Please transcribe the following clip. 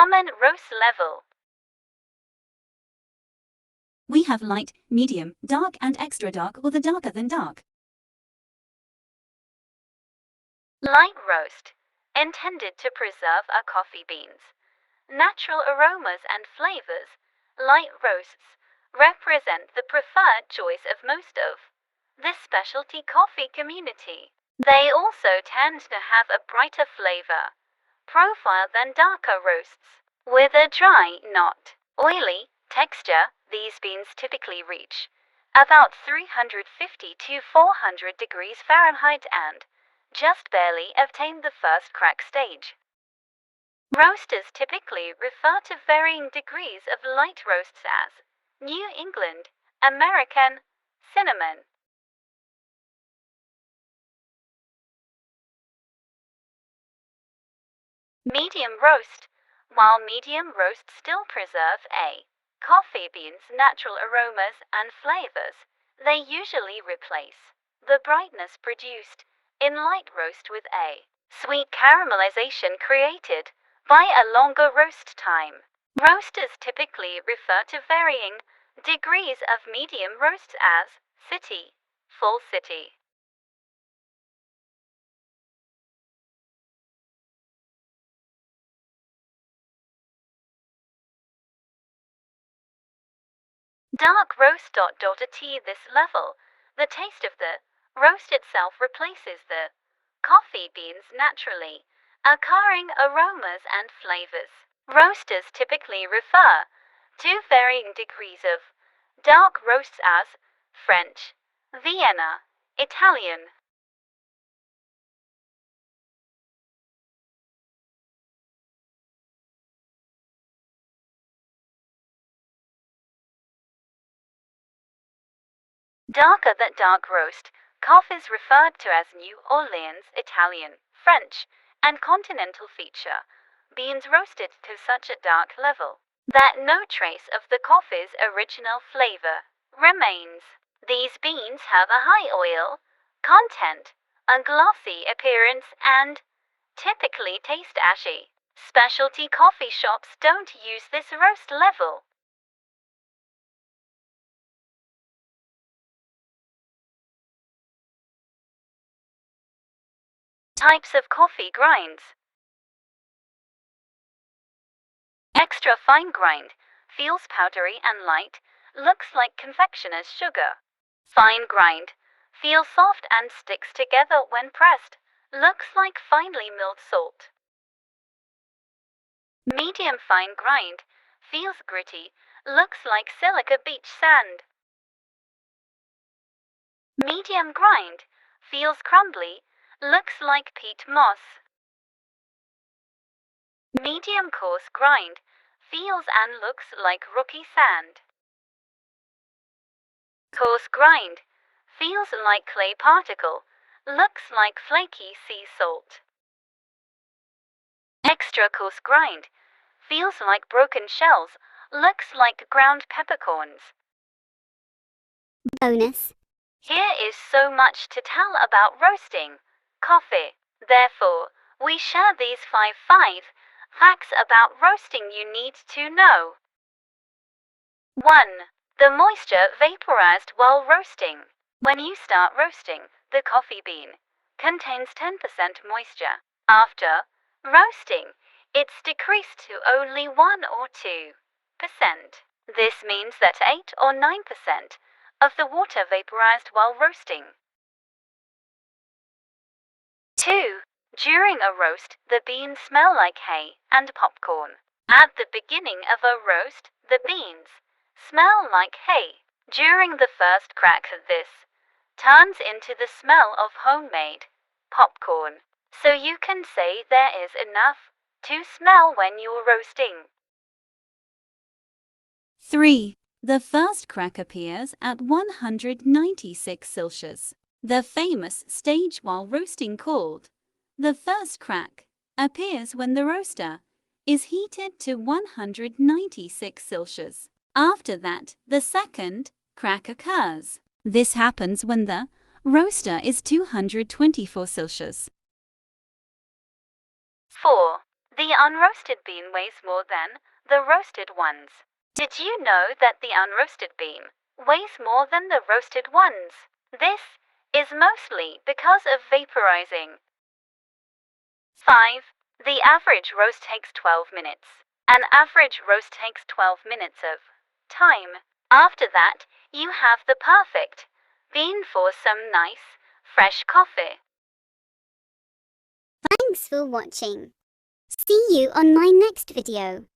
Common roast level. We have light, medium, dark and extra dark or the darker than dark. Light roast, intended to preserve our coffee beans. Natural aromas and flavors. Light roasts represent the preferred choice of most of this specialty coffee community. They also tend to have a brighter flavor profile than darker roasts. With a dry, not oily texture, these beans typically reach about 350 to 400 degrees Fahrenheit and just barely obtain the first crack stage. Roasters typically refer to varying degrees of light roasts as New England, American, cinnamon. Medium roast. While medium roasts still preserve a coffee bean's natural aromas and flavors, they usually replace the brightness produced in light roast with a sweet caramelization created by a longer roast time. Roasters typically refer to varying degrees of medium roasts as city, full city. Dark roast. At this level, the taste of the roast itself replaces the coffee beans' naturally occurring aromas and flavors. Roasters typically refer to varying degrees of dark roasts as French, Vienna, Italian. Darker than dark roast, coffees referred to as New Orleans, Italian, French, and continental feature beans roasted to such a dark level that no trace of the coffee's original flavor remains. These beans have a high oil content, a glossy appearance, and typically taste ashy. Specialty coffee shops don't use this roast level. Types of coffee grinds. Extra fine grind, feels powdery and light, looks like confectioner's sugar. Fine grind, feels soft and sticks together when pressed, looks like finely milled salt. Medium fine grind, feels gritty, looks like silica beach sand. Medium grind, feels crumbly, looks like peat moss. Medium coarse grind, feels and looks like rocky sand. Coarse grind, feels like clay particle, looks like flaky sea salt. Extra coarse grind, feels like broken shells, looks like ground peppercorns. Bonus. Here is so much to tell about roasting coffee. Therefore, we share these five facts about roasting you need to know. 1. The moisture vaporized while roasting. When you start roasting, the coffee bean contains 10% moisture. After roasting, it's decreased to only 1 or 2%. This means that 8 or 9% of the water vaporized while roasting. 2. During a roast, the beans smell like hay and popcorn. At the beginning of a roast, the beans smell like hay. During the first crack, this turns into the smell of homemade popcorn. So you can say there is enough to smell when you're roasting. 3. The first crack appears at 196 Celsius. The famous stage while roasting called the first crack appears when the roaster is heated to 196 Celsius. After that, the second crack occurs. This happens when the roaster is 224 Celsius. 4. The The unroasted bean weighs more than the roasted ones. Did you know that the unroasted bean weighs more than the roasted ones? This is mostly because of vaporizing. 5. The average roast takes 12 minutes. An average roast takes 12 minutes of time. After that, you have the perfect bean for some nice, fresh coffee. Thanks for watching. See you on my next video.